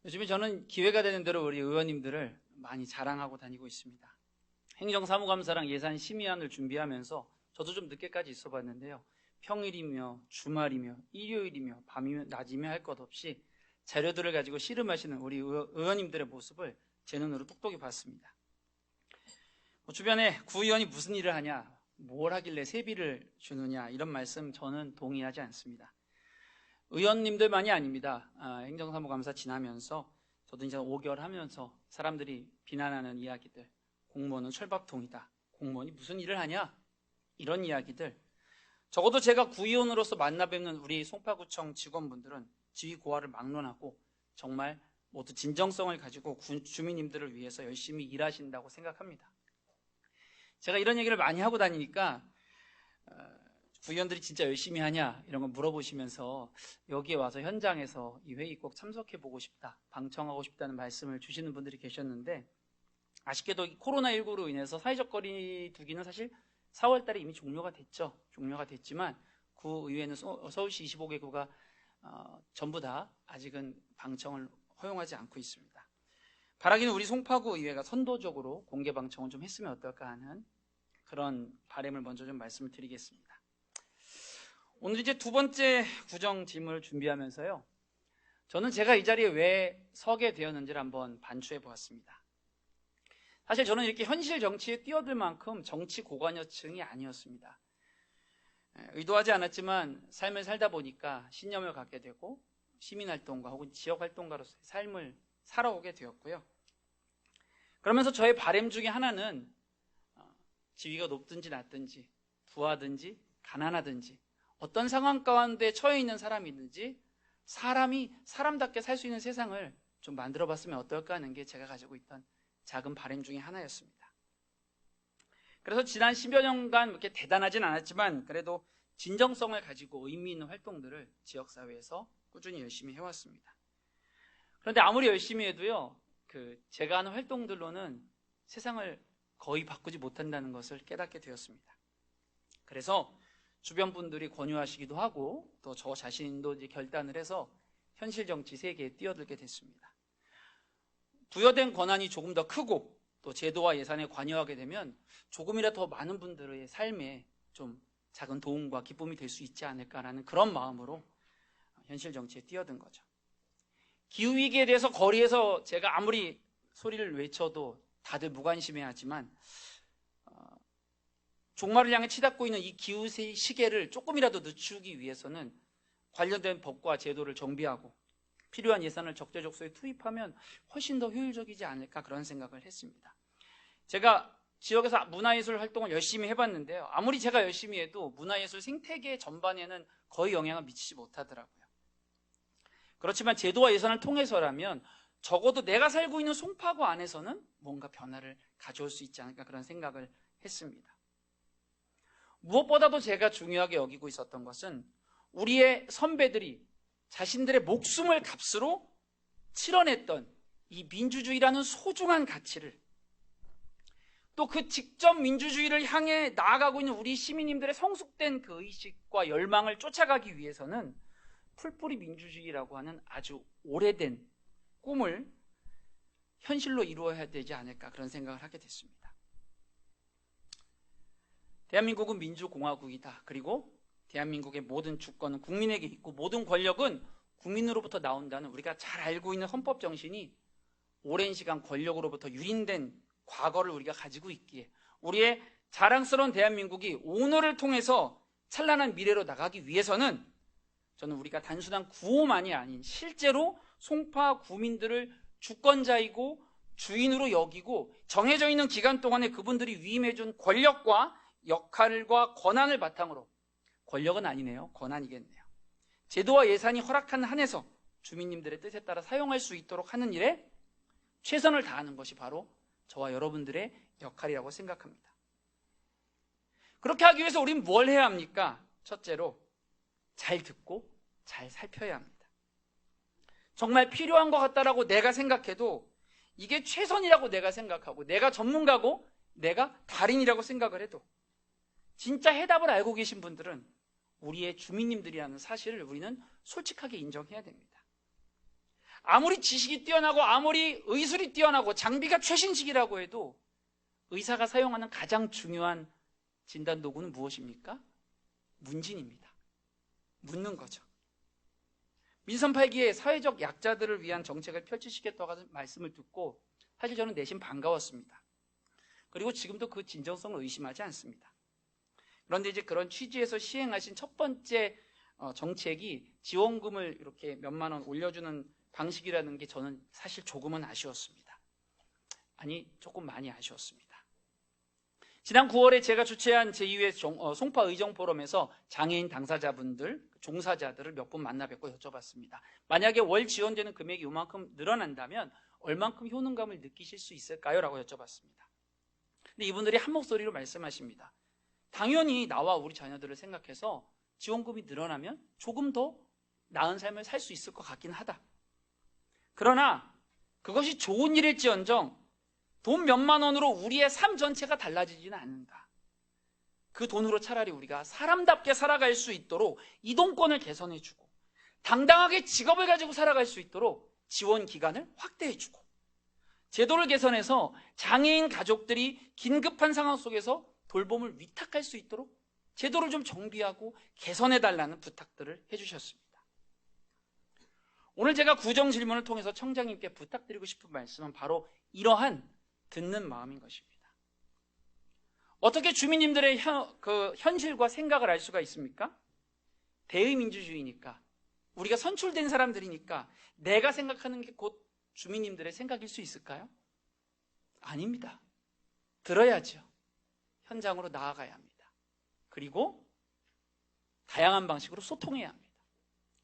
요즘에 저는 기회가 되는 대로 우리 의원님들을 많이 자랑하고 다니고 있습니다. 행정사무감사랑 예산심의안을 준비하면서 저도 좀 늦게까지 있어 봤는데요. 평일이며 주말이며 일요일이며 밤이며 낮이며 할 것 없이 자료들을 가지고 씨름하시는 우리 의원님들의 모습을 제 눈으로 똑똑히 봤습니다. 주변에 구의원이 무슨 일을 하냐, 뭘 하길래 세비를 주느냐, 이런 말씀 저는 동의하지 않습니다. 의원님들만이 아닙니다. 행정사무감사 지나면서 저도 이제 5개월 하면서 사람들이 비난하는 이야기들, 공무원은 철밥통이다, 공무원이 무슨 일을 하냐, 이런 이야기들, 적어도 제가 구의원으로서 만나뵙는 우리 송파구청 직원분들은 지위 고하를 막론하고 정말 모두 진정성을 가지고 주민님들을 위해서 열심히 일하신다고 생각합니다. 제가 이런 얘기를 많이 하고 다니니까 구의원들이 진짜 열심히 하냐 이런 거 물어보시면서 여기에 와서 현장에서 이 회의 꼭 참석해보고 싶다, 방청하고 싶다는 말씀을 주시는 분들이 계셨는데, 아쉽게도 코로나19로 인해서 사회적 거리 두기는 사실 4월 달에 이미 종료가 됐죠. 종료가 됐지만 구의회는 서울시 25개구가 전부 다 아직은 방청을 허용하지 않고 있습니다. 바라기는 우리 송파구 의회가 선도적으로 공개 방청을 좀 했으면 어떨까 하는 그런 바람을 먼저 좀 말씀을 드리겠습니다. 오늘 이제 두 번째 구정 질문을 준비하면서요, 저는 제가 이 자리에 왜 서게 되었는지를 한번 반추해 보았습니다. 사실 저는 이렇게 현실 정치에 뛰어들 만큼 정치 고관여층이 아니었습니다. 의도하지 않았지만 삶을 살다 보니까 신념을 갖게 되고 시민활동가 혹은 지역활동가로서의 삶을 살아오게 되었고요. 그러면서 저의 바람 중에 하나는 지위가 높든지 낮든지 부하든지 가난하든지 어떤 상황 가운데 처해 있는 사람이든지 사람이 사람답게 살 수 있는 세상을 좀 만들어 봤으면 어떨까 하는 게 제가 가지고 있던 작은 바람 중에 하나였습니다. 그래서 지난 10여 년간 그렇게 대단하진 않았지만 그래도 진정성을 가지고 의미 있는 활동들을 지역사회에서 꾸준히 열심히 해왔습니다. 그런데 아무리 열심히 해도요, 제가 하는 활동들로는 세상을 거의 바꾸지 못한다는 것을 깨닫게 되었습니다. 그래서 주변 분들이 권유하시기도 하고 또 저 자신도 이제 결단을 해서 현실 정치 세계에 뛰어들게 됐습니다. 부여된 권한이 조금 더 크고 또 제도와 예산에 관여하게 되면 조금이라도 더 많은 분들의 삶에 좀 작은 도움과 기쁨이 될 수 있지 않을까라는 그런 마음으로 현실 정치에 뛰어든 거죠. 기후위기에 대해서 거리에서 제가 아무리 소리를 외쳐도 다들 무관심해하지만 종말을 향해 치닫고 있는 이 기후 시계를 조금이라도 늦추기 위해서는 관련된 법과 제도를 정비하고 필요한 예산을 적재적소에 투입하면 훨씬 더 효율적이지 않을까, 그런 생각을 했습니다. 제가 지역에서 문화예술 활동을 열심히 해봤는데요, 아무리 제가 열심히 해도 문화예술 생태계 전반에는 거의 영향을 미치지 못하더라고요. 그렇지만 제도와 예산을 통해서라면 적어도 내가 살고 있는 송파구 안에서는 뭔가 변화를 가져올 수 있지 않을까, 그런 생각을 했습니다. 무엇보다도 제가 중요하게 여기고 있었던 것은 우리의 선배들이 자신들의 목숨을 값으로 치러냈던 이 민주주의라는 소중한 가치를, 또 그 직접 민주주의를 향해 나아가고 있는 우리 시민님들의 성숙된 그 의식과 열망을 쫓아가기 위해서는 풀뿌리 민주주의라고 하는 아주 오래된 꿈을 현실로 이루어야 되지 않을까, 그런 생각을 하게 됐습니다. 대한민국은 민주공화국이다. 그리고 대한민국의 모든 주권은 국민에게 있고 모든 권력은 국민으로부터 나온다는 우리가 잘 알고 있는 헌법 정신이 오랜 시간 권력으로부터 유린된 과거를 우리가 가지고 있기에 우리의 자랑스러운 대한민국이 오늘을 통해서 찬란한 미래로 나가기 위해서는 저는 우리가 단순한 구호만이 아닌 실제로 송파 구민들을 주권자이고 주인으로 여기고 정해져 있는 기간 동안에 그분들이 위임해준 권력과 역할과 권한을 바탕으로, 권력은 아니네요, 권한이겠네요, 제도와 예산이 허락한 한에서 주민님들의 뜻에 따라 사용할 수 있도록 하는 일에 최선을 다하는 것이 바로 저와 여러분들의 역할이라고 생각합니다. 그렇게 하기 위해서 우리는 뭘 해야 합니까? 첫째로 잘 듣고 잘 살펴야 합니다. 정말 필요한 것 같다라고 내가 생각해도 이게 최선이라고 내가 생각하고 내가 전문가고 내가 달인이라고 생각을 해도 진짜 해답을 알고 계신 분들은 우리의 주민님들이라는 사실을 우리는 솔직하게 인정해야 됩니다. 아무리 지식이 뛰어나고 아무리 의술이 뛰어나고 장비가 최신식이라고 해도 의사가 사용하는 가장 중요한 진단 도구는 무엇입니까? 문진입니다. 묻는 거죠. 민선 8기에 사회적 약자들을 위한 정책을 펼치시겠다고 하는 말씀을 듣고 사실 저는 내심 반가웠습니다. 그리고 지금도 그 진정성을 의심하지 않습니다. 그런데 이제 그런 취지에서 시행하신 첫 번째 정책이 지원금을 이렇게 몇만 원 올려주는 방식이라는 게 저는 사실 조금은 아쉬웠습니다. 아니, 조금 많이 아쉬웠습니다. 지난 9월에 제가 주최한 제2회 송파 의정 포럼에서 장애인 당사자분들, 종사자들을 몇 분 만나 뵙고 여쭤봤습니다. 만약에 월 지원되는 금액이 이만큼 늘어난다면 얼만큼 효능감을 느끼실 수 있을까요? 라고 여쭤봤습니다. 근데 이분들이 한 목소리로 말씀하십니다. 당연히 나와 우리 자녀들을 생각해서 지원금이 늘어나면 조금 더 나은 삶을 살 수 있을 것 같긴 하다. 그러나 그것이 좋은 일일지언정 돈 몇만 원으로 우리의 삶 전체가 달라지지는 않는다. 그 돈으로 차라리 우리가 사람답게 살아갈 수 있도록 이동권을 개선해주고 당당하게 직업을 가지고 살아갈 수 있도록 지원 기간을 확대해주고 제도를 개선해서 장애인 가족들이 긴급한 상황 속에서 돌봄을 위탁할 수 있도록 제도를 좀 정비하고 개선해달라는 부탁들을 해주셨습니다. 오늘 제가 구정 질문을 통해서 청장님께 부탁드리고 싶은 말씀은 바로 이러한 듣는 마음인 것입니다. 어떻게 주민님들의 현실과 생각을 알 수가 있습니까? 대의민주주의니까, 우리가 선출된 사람들이니까 내가 생각하는 게 곧 주민님들의 생각일 수 있을까요? 아닙니다. 들어야죠. 현장으로 나아가야 합니다. 그리고 다양한 방식으로 소통해야 합니다.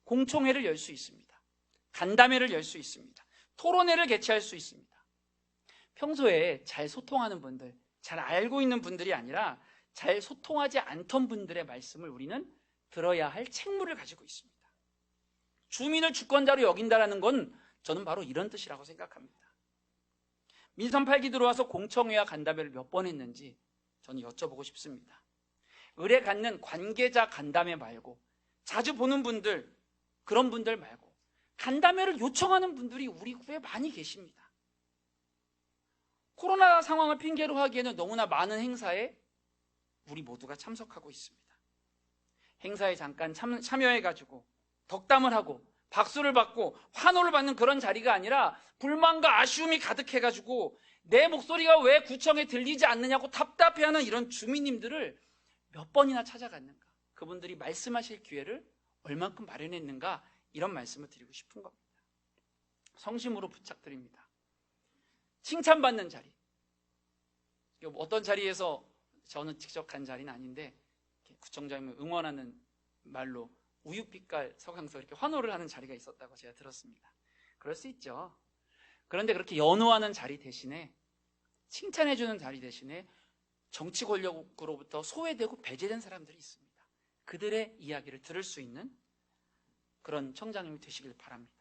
공청회를 열 수 있습니다. 간담회를 열 수 있습니다. 토론회를 개최할 수 있습니다. 평소에 잘 소통하는 분들, 잘 알고 있는 분들이 아니라 잘 소통하지 않던 분들의 말씀을 우리는 들어야 할 책무를 가지고 있습니다. 주민을 주권자로 여긴다는 건 저는 바로 이런 뜻이라고 생각합니다. 민선 8기 들어와서 공청회와 간담회를 몇 번 했는지 저는 여쭤보고 싶습니다. 의뢰 갖는 관계자 간담회 말고 자주 보는 분들, 그런 분들 말고 간담회를 요청하는 분들이 우리 구에 많이 계십니다. 코로나 상황을 핑계로 하기에는 너무나 많은 행사에 우리 모두가 참석하고 있습니다. 행사에 잠깐 참여해가지고 덕담을 하고 박수를 받고 환호를 받는 그런 자리가 아니라 불만과 아쉬움이 가득해가지고 내 목소리가 왜 구청에 들리지 않느냐고 답답해하는 이런 주민님들을 몇 번이나 찾아갔는가, 그분들이 말씀하실 기회를 얼만큼 마련했는가, 이런 말씀을 드리고 싶은 겁니다. 성심으로 부탁드립니다. 칭찬받는 자리, 어떤 자리에서 저는 직접 간 자리는 아닌데 구청장님을 응원하는 말로 우유빛깔 서강서 이렇게 환호를 하는 자리가 있었다고 제가 들었습니다. 그럴 수 있죠. 그런데 그렇게 연호하는 자리 대신에, 칭찬해주는 자리 대신에 정치 권력으로부터 소외되고 배제된 사람들이 있습니다. 그들의 이야기를 들을 수 있는 그런 청장님이 되시길 바랍니다.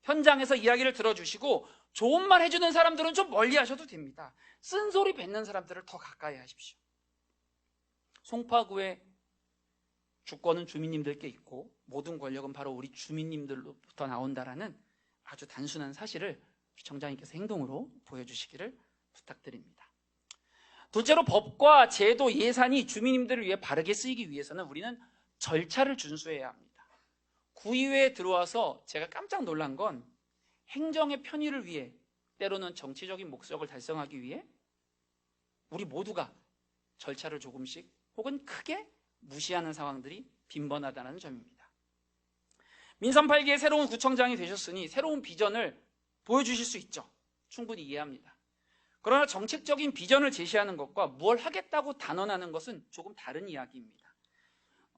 현장에서 이야기를 들어주시고 좋은 말 해주는 사람들은 좀 멀리 하셔도 됩니다. 쓴소리 뱉는 사람들을 더 가까이 하십시오. 송파구의 주권은 주민님들께 있고 모든 권력은 바로 우리 주민님들로부터 나온다라는 아주 단순한 사실을 우리 청장님께서 행동으로 보여주시기를 부탁드립니다. 둘째로, 법과 제도, 예산이 주민님들을 위해 바르게 쓰이기 위해서는 우리는 절차를 준수해야 합니다. 구의회에 들어와서 제가 깜짝 놀란 건 행정의 편의를 위해, 때로는 정치적인 목적을 달성하기 위해 우리 모두가 절차를 조금씩 혹은 크게 무시하는 상황들이 빈번하다는 점입니다. 민선 8기의 새로운 구청장이 되셨으니 새로운 비전을 보여주실 수 있죠. 충분히 이해합니다. 그러나 정책적인 비전을 제시하는 것과 뭘 하겠다고 단언하는 것은 조금 다른 이야기입니다.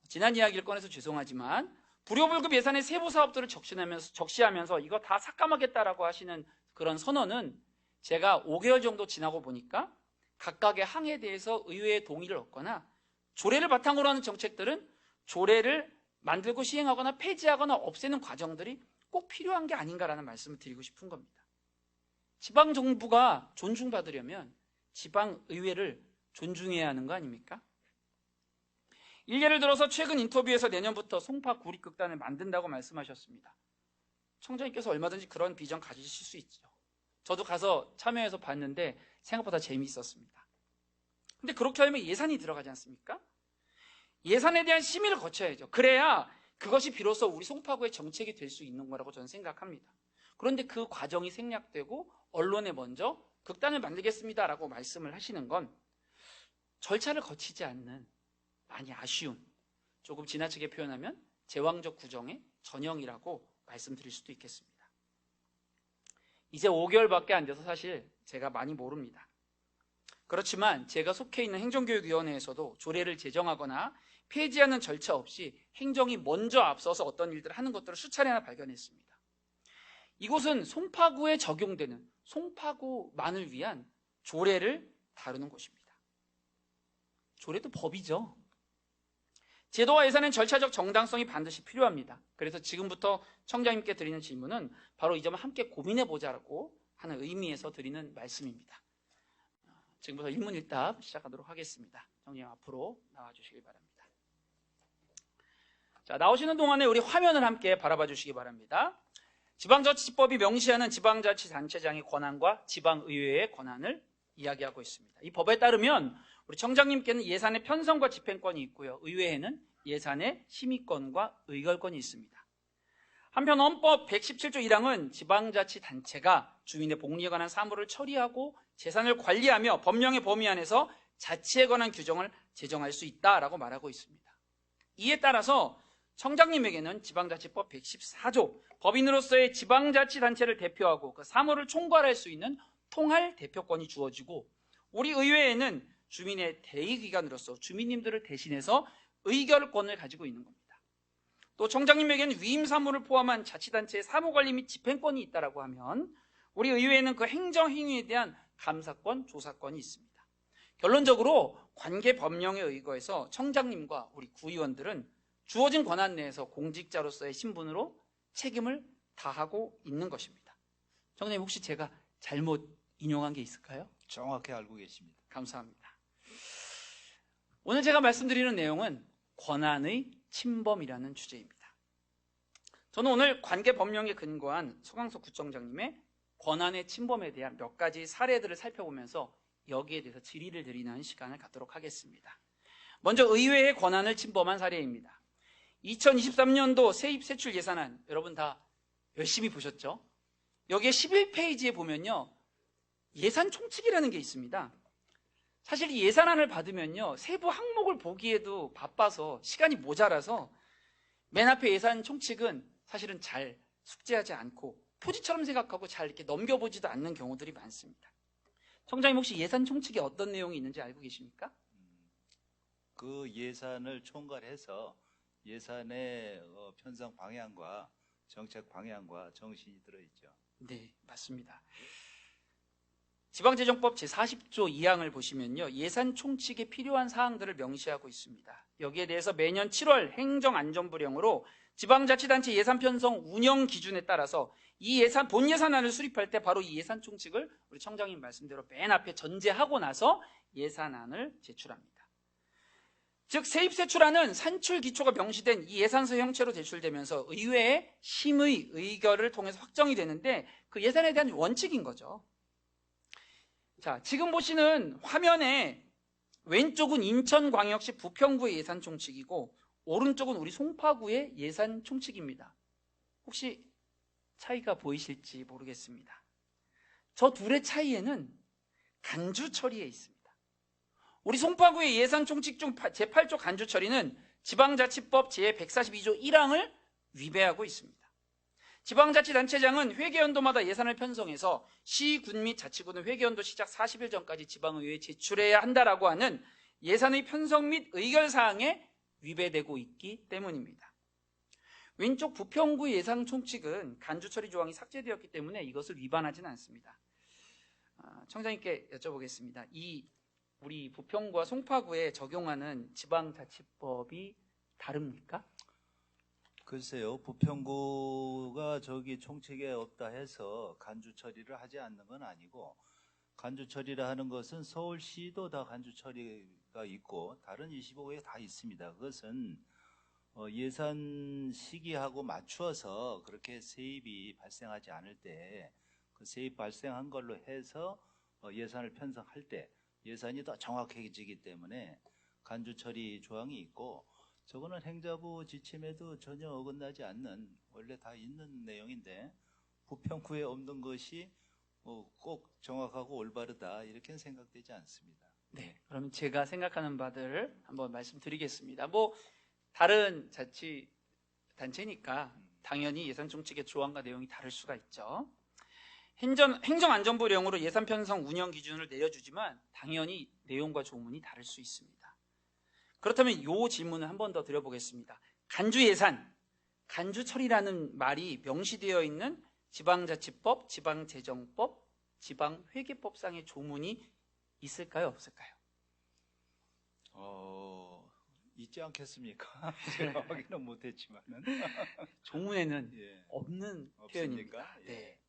지난 이야기를 꺼내서 죄송하지만 불효불급 예산의 세부 사업들을 적시하면서 이거 다 삭감하겠다라고 하시는 그런 선언은 제가 5개월 정도 지나고 보니까 각각의 항에 대해서 의회의 동의를 얻거나 조례를 바탕으로 하는 정책들은 조례를 만들고 시행하거나 폐지하거나 없애는 과정들이 꼭 필요한 게 아닌가라는 말씀을 드리고 싶은 겁니다. 지방정부가 존중받으려면 지방의회를 존중해야 하는 거 아닙니까? 일례를 들어서 최근 인터뷰에서 내년부터 송파 구립극단을 만든다고 말씀하셨습니다. 청장님께서 얼마든지 그런 비전 가지실 수 있죠. 저도 가서 참여해서 봤는데 생각보다 재미있었습니다. 근데 그렇게 하면 예산이 들어가지 않습니까? 예산에 대한 심의를 거쳐야죠. 그래야 그것이 비로소 우리 송파구의 정책이 될 수 있는 거라고 저는 생각합니다. 그런데 그 과정이 생략되고 언론에 먼저 극단을 만들겠습니다라고 말씀을 하시는 건 절차를 거치지 않는 많이 아쉬움, 조금 지나치게 표현하면 제왕적 구정의 전형이라고 말씀드릴 수도 있겠습니다. 이제 5개월밖에 안 돼서 사실 제가 많이 모릅니다. 그렇지만 제가 속해 있는 행정교육위원회에서도 조례를 제정하거나 폐지하는 절차 없이 행정이 먼저 앞서서 어떤 일들을 하는 것들을 수차례나 발견했습니다. 이곳은 송파구에 적용되는 송파구만을 위한 조례를 다루는 곳입니다. 조례도 법이죠. 제도와 예산은 절차적 정당성이 반드시 필요합니다. 그래서 지금부터 청장님께 드리는 질문은 바로 이 점을 함께 고민해보자고 하는 의미에서 드리는 말씀입니다. 지금부터 일문일답 시작하도록 하겠습니다. 청장님 앞으로 나와주시기 바랍니다. 자, 나오시는 동안에 우리 화면을 함께 바라봐 주시기 바랍니다. 지방자치법이 명시하는 지방자치단체장의 권한과 지방의회의 권한을 이야기하고 있습니다. 이 법에 따르면 우리 청장님께는 예산의 편성과 집행권이 있고요. 의회에는 예산의 심의권과 의결권이 있습니다. 한편 헌법 117조 1항은 지방자치단체가 주민의 복리에 관한 사무를 처리하고 재산을 관리하며 법령의 범위 안에서 자치에 관한 규정을 제정할 수 있다라고 말하고 있습니다. 이에 따라서 청장님에게는 지방자치법 114조 법인으로서의 지방자치단체를 대표하고 그 사무를 총괄할 수 있는 통할 대표권이 주어지고 우리 의회에는 주민의 대의기관으로서 주민님들을 대신해서 의결권을 가지고 있는 겁니다. 또 청장님에게는 위임 사무를 포함한 자치단체의 사무관리 및 집행권이 있다고 하면 우리 의회에는 그 행정행위에 대한 감사권, 조사권이 있습니다. 결론적으로 관계 법령에 의거해서 청장님과 우리 구의원들은 주어진 권한 내에서 공직자로서의 신분으로 책임을 다하고 있는 것입니다. 청장님 혹시 제가 잘못 인용한 게 있을까요? 정확히 알고 계십니다. 감사합니다. 오늘 제가 말씀드리는 내용은 권한의 침범이라는 주제입니다. 저는 오늘 관계 법령에 근거한 서강석 구청장님의 권한의 침범에 대한 몇 가지 사례들을 살펴보면서 여기에 대해서 질의를 드리는 시간을 갖도록 하겠습니다. 먼저 의회의 권한을 침범한 사례입니다. 2023년도 세입세출 예산안 여러분 다 열심히 보셨죠? 여기에 11페이지에 보면요 예산 총칙이라는 게 있습니다. 사실 이 예산안을 받으면요 세부 항목을 보기에도 바빠서 시간이 모자라서 맨 앞에 예산 총칙은 사실은 잘 숙지하지 않고 포지처럼 생각하고 잘 이렇게 넘겨보지도 않는 경우들이 많습니다. 청장님 혹시 예산 총칙에 어떤 내용이 있는지 알고 계십니까? 그 예산을 총괄해서 예산의 편성 방향과 정책 방향과 정신이 들어있죠. 네, 맞습니다. 지방재정법 제40조 2항을 보시면요 예산 총칙에 필요한 사항들을 명시하고 있습니다. 여기에 대해서 매년 7월 행정안전부령으로 지방자치단체 예산 편성 운영 기준에 따라서 이 예산 본 예산안을 수립할 때 바로 이 예산 총칙을 우리 청장님 말씀대로 맨 앞에 전제하고 나서 예산안을 제출합니다. 즉 세입세출안은 산출 기초가 명시된 이 예산서 형태로 제출되면서 의회의 심의, 의결을 통해서 확정이 되는데 그 예산에 대한 원칙인 거죠. 자, 지금 보시는 화면에 왼쪽은 인천광역시 부평구의 예산 총칙이고 오른쪽은 우리 송파구의 예산 총칙입니다. 혹시 차이가 보이실지 모르겠습니다. 저 둘의 차이에는 간주 처리에 있습니다. 우리 송파구의 예산 총칙 중 제8조 간주 처리는 지방자치법 제142조 1항을 위배하고 있습니다. 지방자치단체장은 회계연도마다 예산을 편성해서 시, 군 및 자치구는 회계연도 시작 40일 전까지 지방의회에 제출해야 한다라고 하는 예산의 편성 및 의결사항에 위배되고 있기 때문입니다. 왼쪽 부평구 예산 총칙은 간주 처리 조항이 삭제되었기 때문에 이것을 위반하지는 않습니다. 청장님께 여쭤보겠습니다. 이 우리 부평구와 송파구에 적용하는 지방자치법이 다릅니까? 글쎄요, 부평구가 저기 총책에 없다 해서 간주 처리를 하지 않는 건 아니고 간주 처리를 하는 것은 서울시도 다 간주 처리가 있고 다른 25개가 다 있습니다. 그것은 예산 시기하고 맞추어서 그렇게 세입이 발생하지 않을 때 그 세입 발생한 걸로 해서 예산을 편성할 때 예산이 더 정확해지기 때문에 간주 처리 조항이 있고, 저거는 행자부 지침에도 전혀 어긋나지 않는 원래 다 있는 내용인데 부평구에 없는 것이 꼭 정확하고 올바르다 이렇게는 생각되지 않습니다. 네, 그럼 제가 생각하는 바들 한번 말씀드리겠습니다. 뭐 다른 자치 단체니까 당연히 예산 총칙의 조항과 내용이 다를 수가 있죠. 행정안전부령으로 예산 편성 운영 기준을 내려주지만 당연히 내용과 조문이 다를 수 있습니다. 그렇다면 이 질문을 한 번 더 드려보겠습니다. 간주 예산, 간주 처리라는 말이 명시되어 있는 지방자치법, 지방재정법, 지방회계법상의 조문이 있을까요, 없을까요? 있지 않겠습니까? 제가 확인은 못했지만은 조문에는 예. 없는 없습니까? 표현입니다. 예. 네.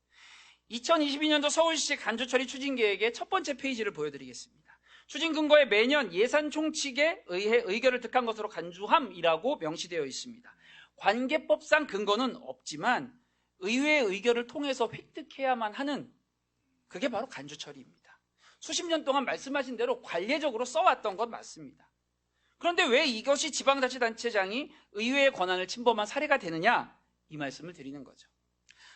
2022년도 서울시 간주처리 추진계획의 첫 번째 페이지를 보여드리겠습니다. 추진 근거에 매년 예산 총칙에 의해 의결을 득한 것으로 간주함이라고 명시되어 있습니다. 관계법상 근거는 없지만 의회의 의결을 통해서 획득해야만 하는, 그게 바로 간주처리입니다. 수십 년 동안 말씀하신 대로 관례적으로 써왔던 건 맞습니다. 그런데 왜 이것이 지방자치단체장이 의회의 권한을 침범한 사례가 되느냐, 이 말씀을 드리는 거죠.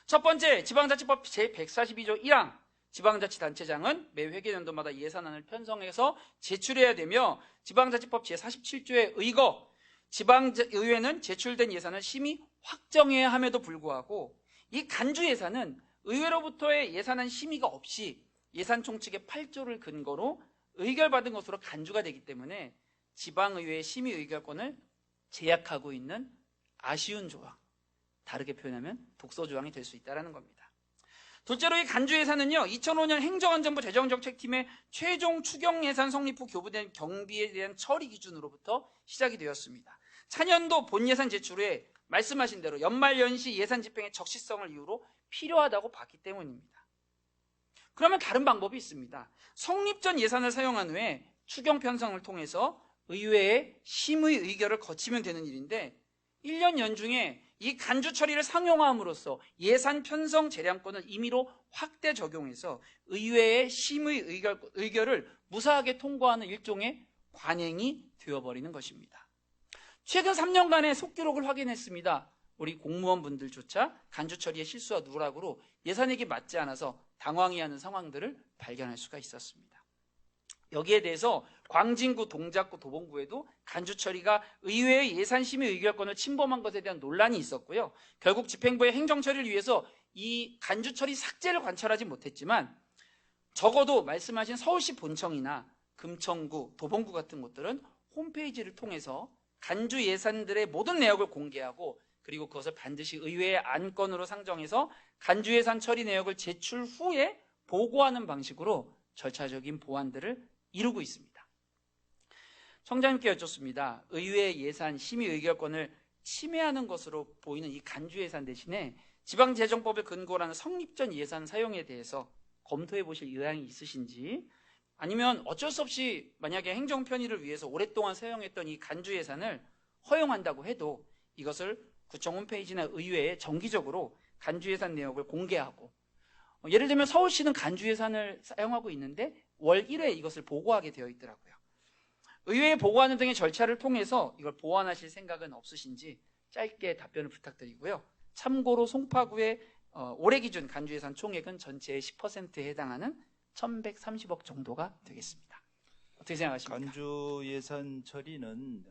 첫 번째, 지방자치법 제142조 1항, 지방자치단체장은 매 회계연도마다 예산안을 편성해서 제출해야 되며, 지방자치법 제47조에 의거, 지방의회는 제출된 예산을 심의 확정해야 함에도 불구하고 이 간주 예산은 의회로부터의 예산안 심의가 없이 예산 총칙의 8조를 근거로 의결받은 것으로 간주가 되기 때문에 지방의회의 심의 의결권을 제약하고 있는 아쉬운 조항, 다르게 표현하면 독소 조항이 될 수 있다는 겁니다. 둘째로 이 간주 예산은요, 2005년 행정안전부 재정정책팀의 최종 추경 예산 성립 후 교부된 경비에 대한 처리 기준으로부터 시작이 되었습니다. 차년도 본 예산 제출 후에 말씀하신 대로 연말 연시 예산 집행의 적시성을 이유로 필요하다고 봤기 때문입니다. 그러면 다른 방법이 있습니다. 성립 전 예산을 사용한 후에 추경 편성을 통해서 의회의 심의 의결을 거치면 되는 일인데, 1년 연중에 이 간주 처리를 상용화함으로써 예산 편성 재량권을 임의로 확대 적용해서 의회의 심의 의결을 무사하게 통과하는 일종의 관행이 되어버리는 것입니다. 최근 3년간의 속기록을 확인했습니다. 우리 공무원분들조차 간주 처리의 실수와 누락으로 예산액이 맞지 않아서 당황해하는 상황들을 발견할 수가 있었습니다. 여기에 대해서 광진구, 동작구, 도봉구에도 간주 처리가 의회의 예산 심의 의결권을 침범한 것에 대한 논란이 있었고요. 결국 집행부의 행정 처리를 위해서 이 간주 처리 삭제를 관철하지 못했지만, 적어도 말씀하신 서울시 본청이나 금천구, 도봉구 같은 곳들은 홈페이지를 통해서 간주 예산들의 모든 내역을 공개하고, 그리고 그것을 반드시 의회의 안건으로 상정해서 간주 예산 처리 내역을 제출 후에 보고하는 방식으로 절차적인 보완들을 이루고 있습니다. 청장님께 여쭙습니다. 의회 예산 심의 의결권을 침해하는 것으로 보이는 이 간주 예산 대신에 지방재정법을 근거로 하는 성립전 예산 사용에 대해서 검토해 보실 의향이 있으신지, 아니면 어쩔 수 없이 만약에 행정 편의를 위해서 오랫동안 사용했던 이 간주 예산을 허용한다고 해도 이것을 구청 홈페이지나 의회에 정기적으로 간주 예산 내역을 공개하고, 예를 들면 서울시는 간주 예산을 사용하고 있는데 월 1회 이것을 보고하게 되어 있더라고요. 의회에 보고하는 등의 절차를 통해서 이걸 보완하실 생각은 없으신지 짧게 답변을 부탁드리고요. 참고로 송파구의 올해 기준 간주 예산 총액은 전체의 10%에 해당하는 1,130억 정도가 되겠습니다. 어떻게 생각하십니까? 간주 예산 처리는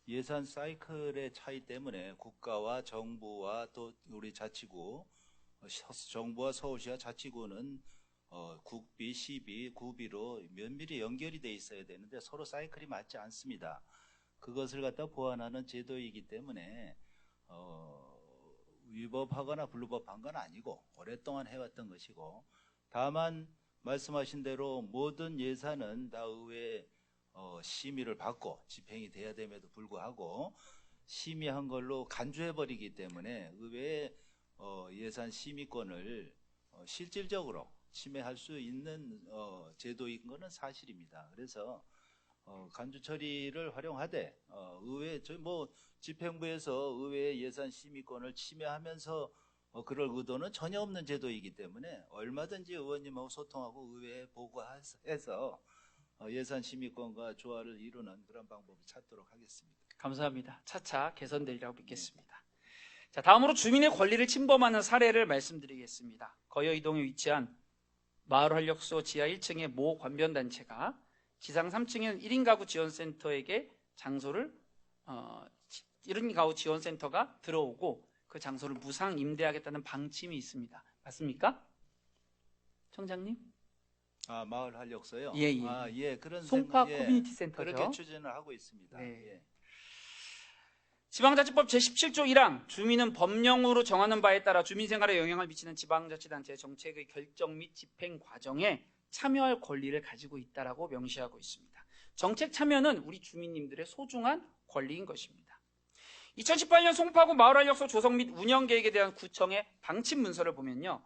예산 사이클의 차이 때문에 국가와 정부와 또 우리 자치구, 정부와 서울시와 자치구는 국비, 시비, 구비로 면밀히 연결이 돼 있어야 되는데 서로 사이클이 맞지 않습니다. 그것을 갖다 보완하는 제도이기 때문에 위법하거나 불법한 건 아니고 오랫동안 해왔던 것이고, 다만 말씀하신 대로 모든 예산은 다 의회 심의를 받고 집행이 돼야 됨에도 불구하고 심의한 걸로 간주해버리기 때문에 의회의 예산 심의권을 실질적으로 침해할 수 있는 제도인 것은 사실입니다. 그래서 간주 처리를 활용하되 의회 저희 뭐 집행부에서 의회의 예산 심의권을 침해하면서 그럴 의도는 전혀 없는 제도이기 때문에 얼마든지 의원님하고 소통하고 의회에 보고해서 예산 심의권과 조화를 이루는 그런 방법을 찾도록 하겠습니다. 감사합니다. 차차 개선되리라고 믿겠습니다. 자, 다음으로 주민의 권리를 침범하는 사례를 말씀드리겠습니다. 거여이동에 위치한 마을활력소 지하 1층의 모 관변단체가 지상 3층에 1인 가구 지원센터에게 장소를 1인 가구 지원센터가 들어오고 그 장소를 무상 임대하겠다는 방침이 있습니다. 맞습니까? 청장님? 마을 활력소요? 예. 예, 그런 송파 커뮤니티 센터죠. 그렇게 추진을 하고 있습니다. 네. 예. 지방자치법 제17조 1항 주민은 법령으로 정하는 바에 따라 주민생활에 영향을 미치는 지방자치단체의 정책의 결정 및 집행 과정에 참여할 권리를 가지고 있다라고 명시하고 있습니다. 정책 참여는 우리 주민님들의 소중한 권리인 것입니다. 2018년 송파구 마을활력소 조성 및 운영 계획에 대한 구청의 방침 문서를 보면요.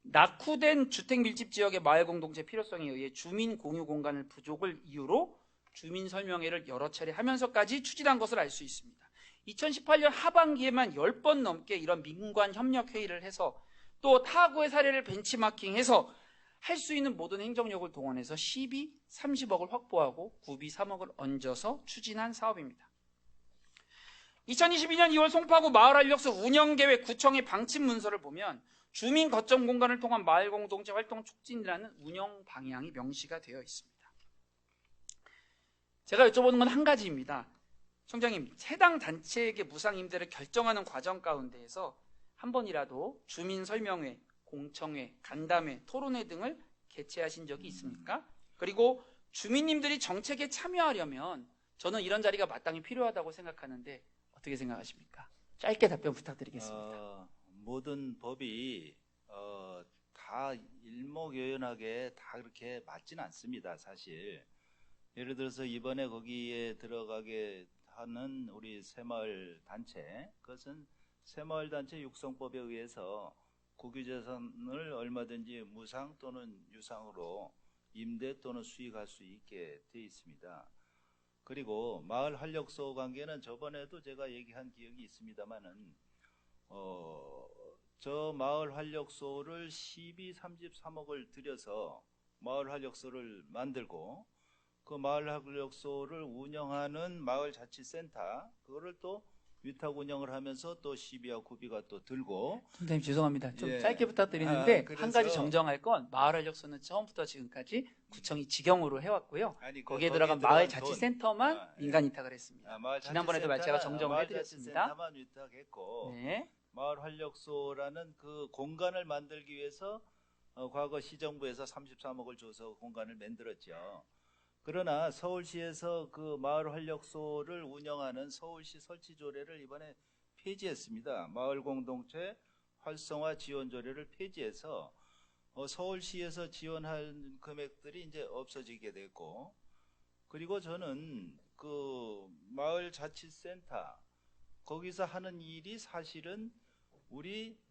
낙후된 주택 밀집 지역의 마을 공동체 필요성에 의해 주민 공유 공간을 부족을 이유로 주민 설명회를 여러 차례 하면서까지 추진한 것을 알 수 있습니다. 2018년 하반기에만 10번 넘게 이런 민관 협력 회의를 해서 또 타구의 사례를 벤치마킹해서 할 수 있는 모든 행정력을 동원해서 시비 30억을 확보하고 구비 3억을 얹어서 추진한 사업입니다. 2022년 2월 송파구 마을활력소 운영계획 구청의 방침 문서를 보면 주민 거점 공간을 통한 마을 공동체 활동 촉진이라는 운영 방향이 명시가 되어 있습니다. 제가 여쭤보는 건 한 가지입니다. 청장님, 해당 단체에게 무상 임대를 결정하는 과정 가운데에서 한 번이라도 주민 설명회, 공청회, 간담회, 토론회 등을 개최하신 적이 있습니까? 그리고 주민님들이 정책에 참여하려면 저는 이런 자리가 마땅히 필요하다고 생각하는데 어떻게 생각하십니까? 짧게 답변 부탁드리겠습니다. 모든 법이 다 일목요연하게 다 그렇게 맞지는 않습니다. 사실 예를 들어서 이번에 거기에 들어가게 하는 우리 새마을 단체, 그것은 새마을 단체 육성법에 의해서 국유재산을 얼마든지 무상 또는 유상으로 임대 또는 수익할 수 있게 되어 있습니다. 그리고 마을 활력소 관계는 저번에도 제가 얘기한 기억이 있습니다만은 저 마을 활력소를 시비 33억을 들여서 마을 활력소를 만들고 그 마을 활력소를 운영하는 마을자치센터 그거를 또 위탁 운영을 하면서 또 시비와 구비가 또 들고. 선생님 죄송합니다. 좀 예. 짧게 부탁드리는데 그래서 한 가지 정정할 건 마을활력소는 처음부터 지금까지 구청이 직영으로 해왔고요. 거기에 들어간 마을자치센터만 민간 위탁을 했습니다. 지난번에도 제가 정정을 해드렸습니다. 마을자치센터만 위탁했고 네. 마을활력소라는 그 공간을 만들기 위해서 과거 시정부에서 33억을 줘서 공간을 만들었죠. 그러나 서울시에서 그 마을활력소를 운영하는 서울시 설치조례를 이번에 폐지했습니다. 마을공동체 활성화 지원조례를 폐지해서 서울시에서 지원할 금액들이 이제 없어지게 됐고, 그리고 저는 그 마을자치센터 거기서 하는 일이 사실은 우리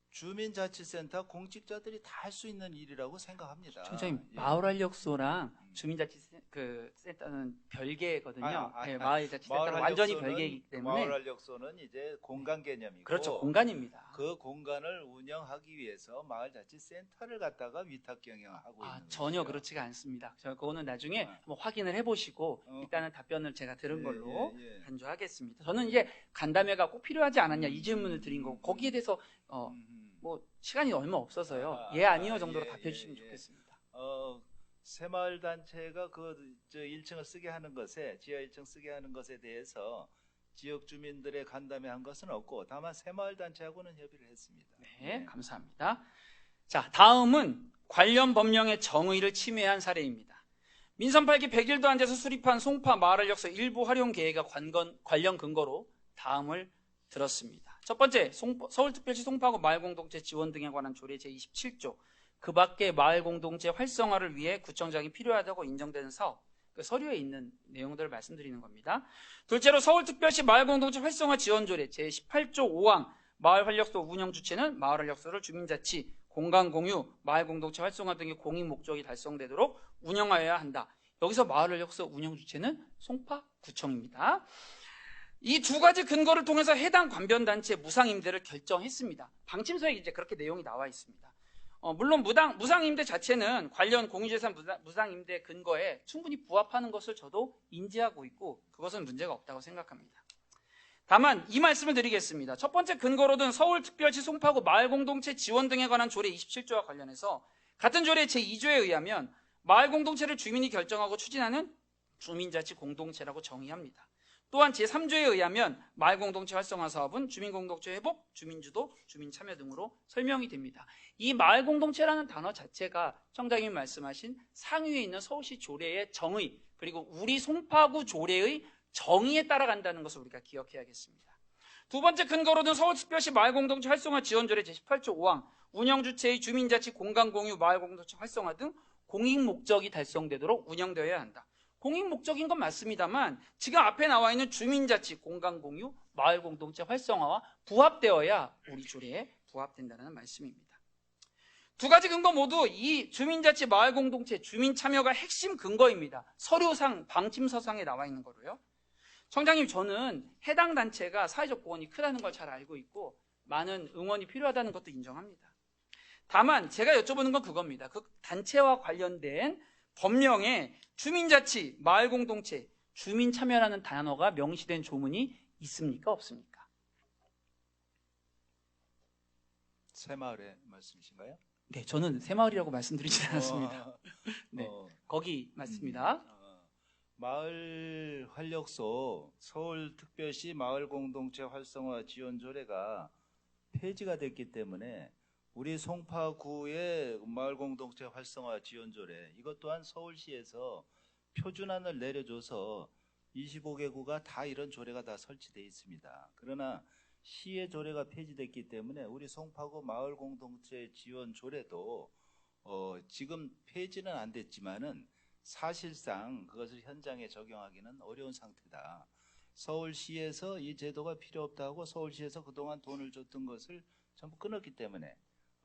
주민자치센터 공직자들이 다 할 수 있는 일이라고 생각합니다. 총장님, 마을활력소랑 주민자치센터는 별개거든요. 네, 마을자치센터는 완전히 별개이기 때문에. 마을활력소는 이제 공간 개념이고, 그렇죠, 공간입니다. 그 공간을 운영하기 위해서 마을자치센터를 갖다가 위탁 경영하고 있는 전혀 거죠. 그렇지가 않습니다. 그거는 나중에 한번 확인을 해보시고 일단은 답변을 제가 들은 걸로 간주하겠습니다. 저는 이제 간담회가 꼭 필요하지 않았냐 이 질문을 드린 거고 거기에 대해서 뭐 시간이 얼마 없어서요. 아니요 정도로 답해 주시면 좋겠습니다. 새마을 단체가 저 1층을 쓰게 하는 것에, 지하 1층 쓰게 하는 것에 대해서 지역 주민들의 간담회 한 것은 없고 다만 새마을 단체하고는 협의를 했습니다. 네, 감사합니다. 자, 다음은 관련 법령의 정의를 침해한 사례입니다. 민선 8기 100일도 안 돼서 수립한 송파 마을활력소 일부 활용 계획과 관련 근거로 다음을 들었습니다. 첫 번째, 서울특별시 송파구 마을공동체 지원 등에 관한 조례 제27조, 그 밖에 마을공동체 활성화를 위해 구청장이 필요하다고 인정되는 사업, 그 서류에 있는 내용들을 말씀드리는 겁니다. 둘째로 서울특별시 마을공동체 활성화 지원조례 제18조 5항, 마을활력소 운영 주체는 마을활력소를 주민자치, 공간공유, 마을공동체 활성화 등의 공익 목적이 달성되도록 운영하여야 한다. 여기서 마을 혁서 운영 주체는 송파구청입니다. 이 두 가지 근거를 통해서 해당 관변단체 무상임대를 결정했습니다. 방침서에 이제 그렇게 내용이 나와 있습니다. 물론 무상임대 자체는 관련 공유재산 무상임대 근거에 충분히 부합하는 것을 저도 인지하고 있고 그것은 문제가 없다고 생각합니다. 다만 이 말씀을 드리겠습니다. 첫 번째 근거로 든 서울특별시 송파구 마을공동체 지원 등에 관한 조례 27조와 관련해서 같은 조례 제2조에 의하면 마을공동체를 주민이 결정하고 추진하는 주민자치공동체라고 정의합니다. 또한 제3조에 의하면 마을공동체 활성화 사업은 주민공동체 회복, 주민주도, 주민참여 등으로 설명이 됩니다. 이 마을공동체라는 단어 자체가 청장님이 말씀하신 상위에 있는 서울시 조례의 정의, 그리고 우리 송파구 조례의 정의에 따라간다는 것을 우리가 기억해야겠습니다. 두 번째 근거로는 서울특별시 마을공동체 활성화 지원조례 제18조 5항 운영주체의 주민자치 공간공유 마을공동체 활성화 등 공익목적이 달성되도록 운영되어야 한다. 공익목적인 건 맞습니다만 지금 앞에 나와 있는 주민자치 공간공유 마을공동체 활성화와 부합되어야 우리 조례에 부합된다는 말씀입니다. 두 가지 근거 모두 이 주민자치 마을공동체 주민참여가 핵심 근거입니다. 서류상 방침서상에 나와 있는 거로요. 청장님, 저는 해당 단체가 사회적 보원이 크다는 걸 잘 알고 있고 많은 응원이 필요하다는 것도 인정합니다. 다만 제가 여쭤보는 건 그겁니다. 그 단체와 관련된 법령에 주민자치, 마을공동체, 주민참여라는 단어가 명시된 조문이 있습니까? 없습니까? 새마을의 말씀이신가요? 네, 저는 새마을이라고 말씀드리지 않았습니다. 네, 거기 맞습니다. 마을 활력소 서울특별시 마을공동체 활성화 지원조례가 폐지가 됐기 때문에 우리 송파구의 마을공동체 활성화 지원조례 이것 또한 서울시에서 표준안을 내려줘서 25개구가 다 이런 조례가 다 설치되어 있습니다. 그러나 시의 조례가 폐지됐기 때문에 우리 송파구 마을공동체 지원조례도 지금 폐지는 안 됐지만은 사실상 그것을 현장에 적용하기는 어려운 상태다. 서울시에서 이 제도가 필요 없다고 서울시에서 그동안 돈을 줬던 것을 전부 끊었기 때문에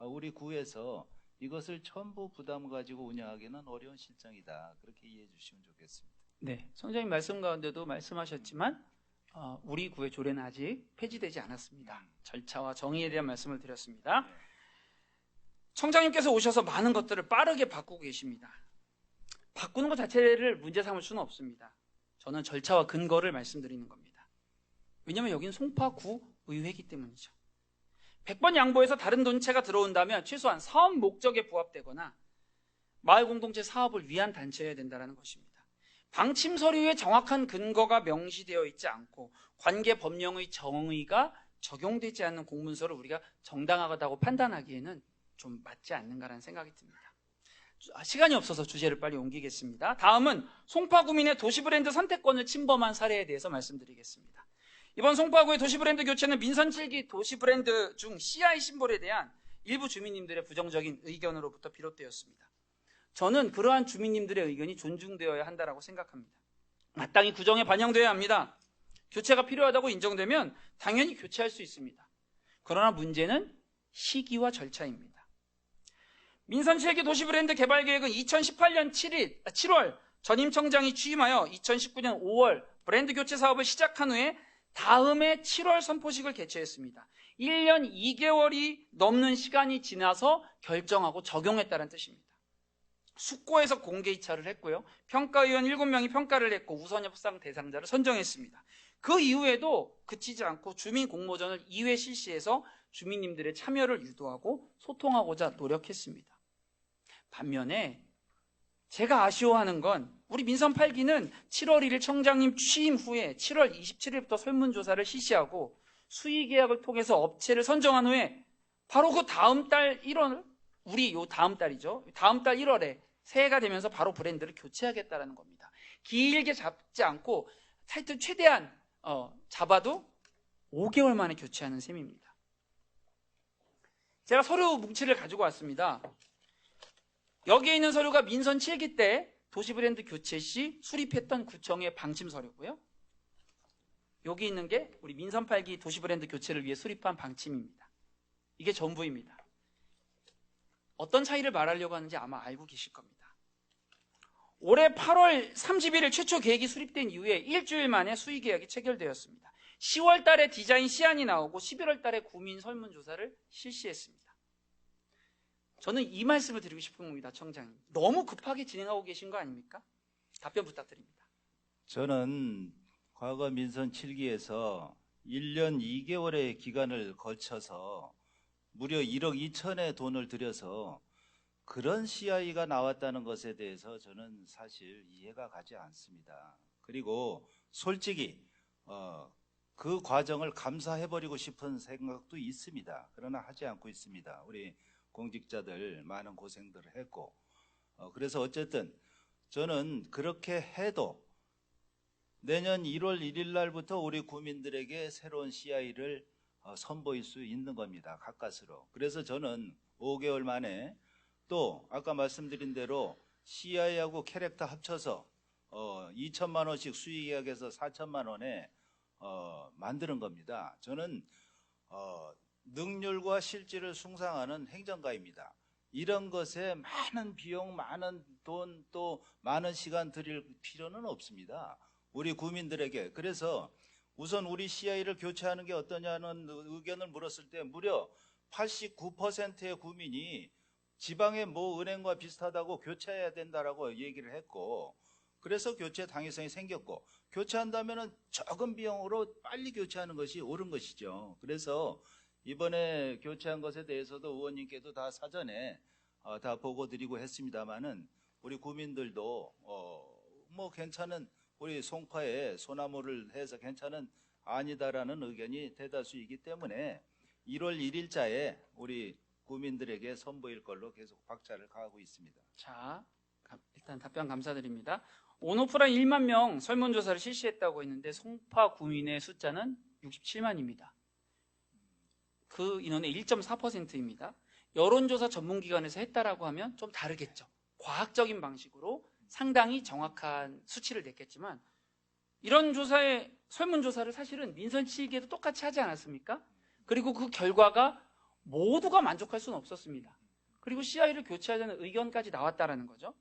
우리 구에서 이것을 전부 부담 가지고 운영하기는 어려운 실정이다. 그렇게 이해해 주시면 좋겠습니다. 네, 성장님 말씀 가운데도 말씀하셨지만 우리 구의 조례는 아직 폐지되지 않았습니다. 절차와 정의에 대한 말씀을 드렸습니다. 청장님께서 오셔서 많은 것들을 빠르게 바꾸고 계십니다. 바꾸는 것 자체를 문제 삼을 수는 없습니다. 저는 절차와 근거를 말씀드리는 겁니다. 왜냐하면 여기는 송파구 의회이기 때문이죠. 100번 양보해서 다른 단체가 들어온다면 최소한 사업 목적에 부합되거나 마을 공동체 사업을 위한 단체여야 된다는 것입니다. 방침 서류에 정확한 근거가 명시되어 있지 않고 관계 법령의 정의가 적용되지 않는 공문서를 우리가 정당하다고 판단하기에는 좀 맞지 않는가라는 생각이 듭니다. 시간이 없어서 주제를 빨리 옮기겠습니다. 다음은 송파구민의 도시브랜드 선택권을 침범한 사례에 대해서 말씀드리겠습니다. 이번 송파구의 도시브랜드 교체는 민선 7기 도시브랜드 중 CI 심볼에 대한 일부 주민님들의 부정적인 의견으로부터 비롯되었습니다. 저는 그러한 주민님들의 의견이 존중되어야 한다고 생각합니다. 마땅히 구정에 반영되어야 합니다. 교체가 필요하다고 인정되면 당연히 교체할 수 있습니다. 그러나 문제는 시기와 절차입니다. 민선 7기 도시브랜드 개발계획은 2018년 7월 전임 청장이 취임하여 2019년 5월 브랜드 교체 사업을 시작한 후에 다음해 7월 선포식을 개최했습니다. 1년 2개월이 넘는 시간이 지나서 결정하고 적용했다는 뜻입니다. 숙고에서 공개 입찰을 했고요. 평가위원 7명이 평가를 했고 우선 협상 대상자를 선정했습니다. 그 이후에도 그치지 않고 주민 공모전을 2회 실시해서 주민님들의 참여를 유도하고 소통하고자 노력했습니다. 반면에 제가 아쉬워하는 건 우리 민선 8기는 7월 1일 청장님 취임 후에 7월 27일부터 설문조사를 실시하고 수의계약을 통해서 업체를 선정한 후에 바로 그 다음 달 1월, 우리 요 다음 달이죠. 다음 달 1월에 새해가 되면서 바로 브랜드를 교체하겠다는 겁니다. 길게 잡지 않고 하여튼 최대한 잡아도 5개월 만에 교체하는 셈입니다. 제가 서류 뭉치를 가지고 왔습니다. 여기에 있는 서류가 민선 7기 때 도시브랜드 교체 시 수립했던 구청의 방침 서류고요. 여기 있는 게 우리 민선 8기 도시브랜드 교체를 위해 수립한 방침입니다. 이게 전부입니다. 어떤 차이를 말하려고 하는지 아마 알고 계실 겁니다. 올해 8월 31일 최초 계획이 수립된 이후에 일주일 만에 수의 계약이 체결되었습니다. 10월 달에 디자인 시안이 나오고 11월 달에 구민 설문조사를 실시했습니다. 저는 이 말씀을 드리고 싶은 겁니다, 청장님. 너무 급하게 진행하고 계신 거 아닙니까? 답변 부탁드립니다. 저는 과거 민선 7기에서 1년 2개월의 기간을 거쳐서 무려 1억 2천의 돈을 들여서 그런 CI가 나왔다는 것에 대해서 저는 사실 이해가 가지 않습니다. 그리고 솔직히 그 과정을 감사해버리고 싶은 생각도 있습니다. 그러나 하지 않고 있습니다. 우리 공직자들 많은 고생들을 했고 그래서 어쨌든 저는 그렇게 해도 내년 1월 1일 날부터 우리 구민들에게 새로운 CI를 선보일 수 있는 겁니다. 가까스로. 그래서 저는 5개월 만에 또 아까 말씀드린 대로 CI하고 캐릭터 합쳐서 2천만 원씩 수의계약에서 4천만 원에 만드는 겁니다. 저는 능률과 실질을 숭상하는 행정가입니다. 이런 것에 많은 비용, 많은 돈, 또 많은 시간 들일 필요는 없습니다. 우리 구민들에게. 그래서 우선 우리 CI를 교체하는 게 어떠냐는 의견을 물었을 때 무려 89%의 구민이 지방의 뭐 은행과 비슷하다고 교체해야 된다라고 얘기를 했고, 그래서 교체 당위성이 생겼고, 교체한다면 적은 비용으로 빨리 교체하는 것이 옳은 것이죠. 그래서 이번에 교체한 것에 대해서도 의원님께도 다 사전에 다 보고 드리고 했습니다만은 우리 구민들도 뭐 괜찮은, 우리 송파에 소나무를 해서 괜찮은 아니다라는 의견이 대다수이기 때문에 1월 1일자에 우리 구민들에게 선보일 걸로 계속 박차를 가하고 있습니다. 자, 일단 답변 감사드립니다. 온오프라인 1만 명 설문조사를 실시했다고 했는데 송파 구민의 숫자는 67만입니다. 그 인원의 1.4%입니다. 여론조사 전문기관에서 했다라고 하면 좀 다르겠죠. 과학적인 방식으로 상당히 정확한 수치를 냈겠지만 이런 조사의 설문조사를 사실은 민선 7기에도 똑같이 하지 않았습니까? 그리고 그 결과가 모두가 만족할 수는 없었습니다. 그리고 CI를 교체하자는 의견까지 나왔다라는 거죠.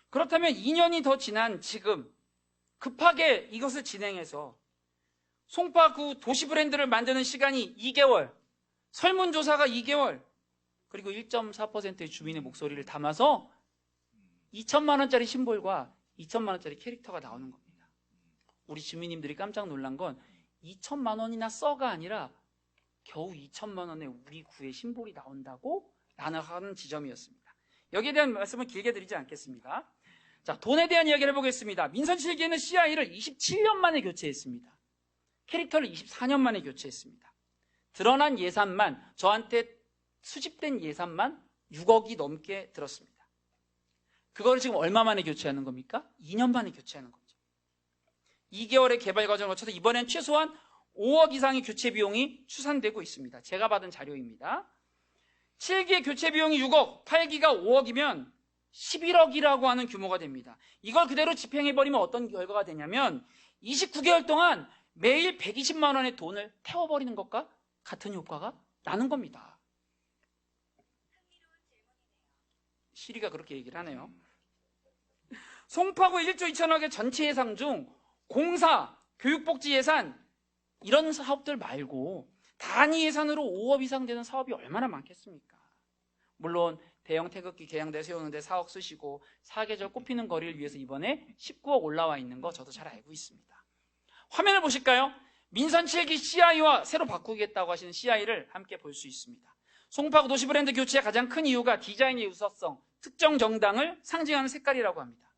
그렇다면 2년이 더 지난 지금 급하게 이것을 진행해서 송파구 도시 브랜드를 만드는 시간이 2개월, 설문조사가 2개월, 그리고 1.4%의 주민의 목소리를 담아서 2천만 원짜리 심볼과 2천만 원짜리 캐릭터가 나오는 겁니다. 우리 주민님들이 깜짝 놀란 건 2천만 원이나 써가 아니라 겨우 2천만 원에 우리 구의 심볼이 나온다고 라는 하는 지점이었습니다. 여기에 대한 말씀은 길게 드리지 않겠습니다. 자, 돈에 대한 이야기를 해보겠습니다. 민선 7기에는 CI를 27년 만에 교체했습니다. 캐릭터를 24년 만에 교체했습니다. 드러난 예산만, 저한테 수집된 예산만 6억이 넘게 들었습니다. 그걸 지금 얼마 만에 교체하는 겁니까? 2년 만에 교체하는 거죠. 2개월의 개발 과정을 거쳐서 이번엔 최소한 5억 이상의 교체 비용이 추산되고 있습니다. 제가 받은 자료입니다. 7기의 교체 비용이 6억, 8기가 5억이면 11억이라고 하는 규모가 됩니다. 이걸 그대로 집행해버리면 어떤 결과가 되냐면 29개월 동안 매일 120만 원의 돈을 태워버리는 것과 같은 효과가 나는 겁니다. 시리가 그렇게 얘기를 하네요. 송파구 1조 2천억의 전체 예산 중 공사, 교육복지 예산 이런 사업들 말고 단위 예산으로 5억 이상 되는 사업이 얼마나 많겠습니까? 물론 대형 태극기 개양대 세우는데 4억 쓰시고 사계절 꽃피는 거리를 위해서 이번에 19억 올라와 있는 거 저도 잘 알고 있습니다. 화면을 보실까요? 민선 7기 CI와 새로 바꾸겠다고 하시는 CI를 함께 볼 수 있습니다. 송파구 도시 브랜드 교체의 가장 큰 이유가 디자인의 유사성, 특정 정당을 상징하는 색깔이라고 합니다.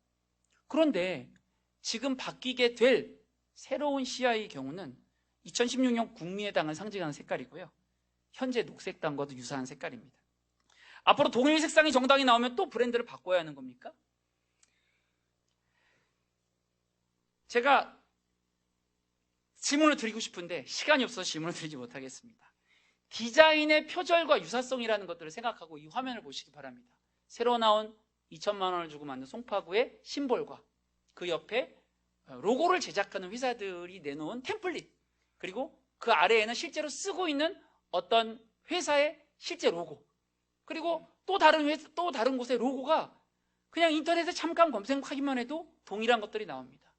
그런데 지금 바뀌게 될 새로운 CI의 경우는 2016년 국민의당을 상징하는 색깔이고요. 현재 녹색당과도 유사한 색깔입니다. 앞으로 동일 색상의 정당이 나오면 또 브랜드를 바꿔야 하는 겁니까? 제가 질문을 드리고 싶은데 시간이 없어서 질문을 드리지 못하겠습니다. 디자인의 표절과 유사성이라는 것들을 생각하고 이 화면을 보시기 바랍니다. 새로 나온 2천만 원을 주고 만든 송파구의 심볼과 그 옆에 로고를 제작하는 회사들이 내놓은 템플릿, 그리고 그 아래에는 실제로 쓰고 있는 어떤 회사의 실제 로고, 그리고 또 다른 곳의 로고가 그냥 인터넷에 잠깐 검색하기만 해도 동일한 것들이 나옵니다.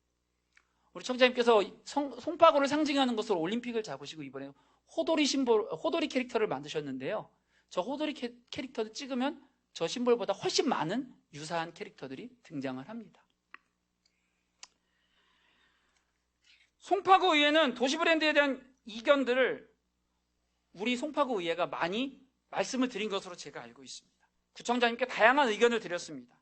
우리 청자님께서 송파구를 상징하는 것으로 올림픽을 잡으시고 이번에 호돌이 캐릭터를 만드셨는데요. 저 호돌이 캐릭터를 찍으면 저 심볼보다 훨씬 많은 유사한 캐릭터들이 등장을 합니다. 송파구 의회는 도시브랜드에 대한 이견들을 우리 송파구 의회가 많이 말씀을 드린 것으로 제가 알고 있습니다. 구청장님께 다양한 의견을 드렸습니다.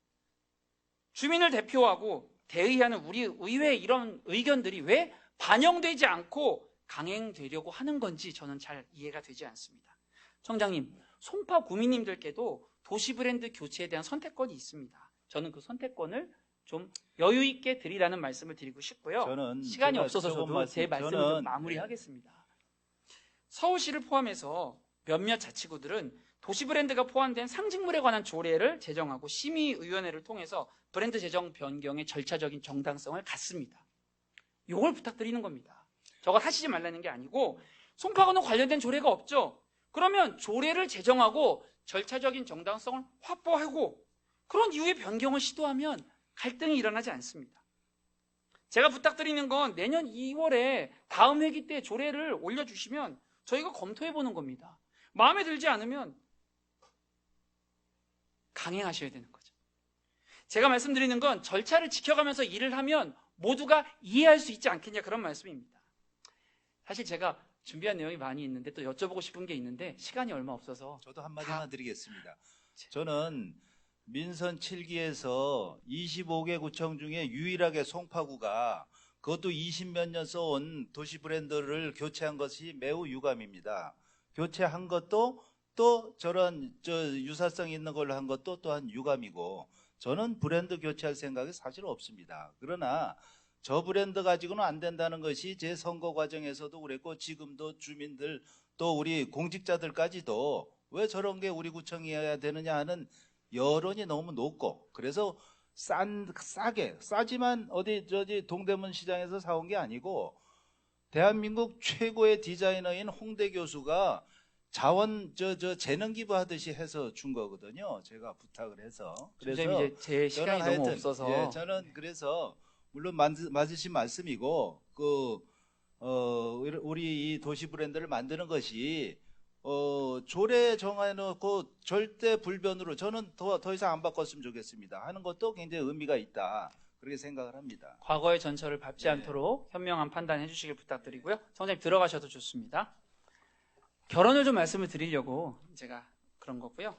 주민을 대표하고 대의하는 우리 의회의 이런 의견들이 왜 반영되지 않고 강행되려고 하는 건지 저는 잘 이해가 되지 않습니다. 청장님, 송파 구민님들께도 도시브랜드 교체에 대한 선택권이 있습니다. 저는 그 선택권을 좀 여유 있게 드리라는 말씀을 드리고 싶고요. 시간이 없어서 저도 제 말씀을 좀 마무리하겠습니다. 서울시를 포함해서 몇몇 자치구들은 도시브랜드가 포함된 상징물에 관한 조례를 제정하고 심의위원회를 통해서 브랜드 제정 변경의 절차적인 정당성을 갖습니다. 이걸 부탁드리는 겁니다. 저걸 하시지 말라는 게 아니고 송파구는 관련된 조례가 없죠. 그러면 조례를 제정하고 절차적인 정당성을 확보하고 그런 이후에 변경을 시도하면 갈등이 일어나지 않습니다. 제가 부탁드리는 건 내년 2월에 다음 회기 때 조례를 올려주시면 저희가 검토해보는 겁니다. 마음에 들지 않으면 강행하셔야 되는 거죠. 제가 말씀드리는 건 절차를 지켜가면서 일을 하면 모두가 이해할 수 있지 않겠냐 그런 말씀입니다. 사실 제가 준비한 내용이 많이 있는데 또 여쭤보고 싶은 게 있는데 시간이 얼마 없어서 저도 한마디만 드리겠습니다. 저는 민선 7기에서 25개 구청 중에 유일하게 송파구가 그것도 20몇 년 써온 도시 브랜드를 교체한 것이 매우 유감입니다. 교체한 것도 또 저런 유사성 있는 걸로 한 것도 또한 유감이고 저는 브랜드 교체할 생각이 사실 없습니다. 그러나 저 브랜드 가지고는 안 된다는 것이 제 선거 과정에서도 그랬고 지금도 주민들 또 우리 공직자들까지도 왜 저런 게 우리 구청이어야 되느냐 하는 여론이 너무 높고 그래서 싸지만 어디 동대문 시장에서 사온 게 아니고 대한민국 최고의 디자이너인 홍대 교수가 자원 재능 기부하듯이 해서 준 거거든요. 제가 부탁을 해서. 그래서 이제 제 시간이 너무 하여튼, 없어서 예, 저는 그래서 물론 맞으신 말씀이고 우리 이 도시 브랜드를 만드는 것이 조례 정해놓고 절대 불변으로 저는 더 이상 안 바꿨으면 좋겠습니다 하는 것도 굉장히 의미가 있다 그렇게 생각을 합니다. 과거의 전철을 밟지 않도록 현명한 판단해 주시길 부탁드리고요. 성장님 들어가셔도 좋습니다. 결혼을 좀 말씀을 드리려고 제가 그런 거고요.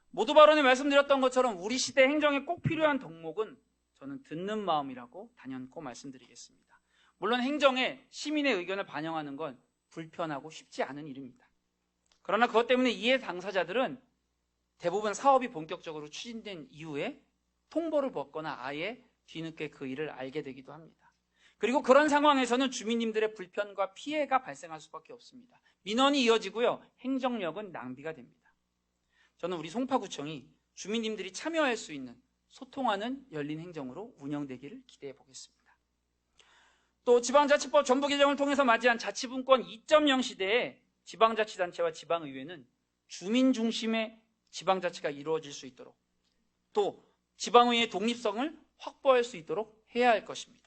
모두 발언에 말씀드렸던 것처럼 우리 시대 행정에 꼭 필요한 덕목은 저는 듣는 마음이라고 단연코 말씀드리겠습니다. 물론 행정에 시민의 의견을 반영하는 건 불편하고 쉽지 않은 일입니다. 그러나 그것 때문에 이해 당사자들은 대부분 사업이 본격적으로 추진된 이후에 통보를 받거나 아예 뒤늦게 그 일을 알게 되기도 합니다. 그리고 그런 상황에서는 주민님들의 불편과 피해가 발생할 수밖에 없습니다. 민원이 이어지고요. 행정력은 낭비가 됩니다. 저는 우리 송파구청이 주민님들이 참여할 수 있는 소통하는 열린 행정으로 운영되기를 기대해 보겠습니다. 또 지방자치법 전부 개정을 통해서 맞이한 자치분권 2.0 시대에 지방자치단체와 지방의회는 주민 중심의 지방자치가 이루어질 수 있도록 또 지방의회의 독립성을 확보할 수 있도록 해야 할 것입니다.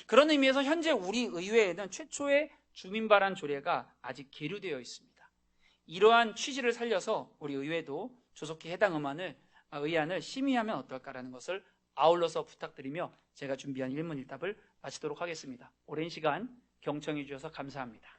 그런 의미에서 현재 우리 의회에는 최초의 주민발안 조례가 아직 계류되어 있습니다. 이러한 취지를 살려서 우리 의회도 조속히 해당 의안을 심의하면 어떨까라는 것을 아울러서 부탁드리며 제가 준비한 일문일답을 마치도록 하겠습니다. 오랜 시간 경청해 주셔서 감사합니다.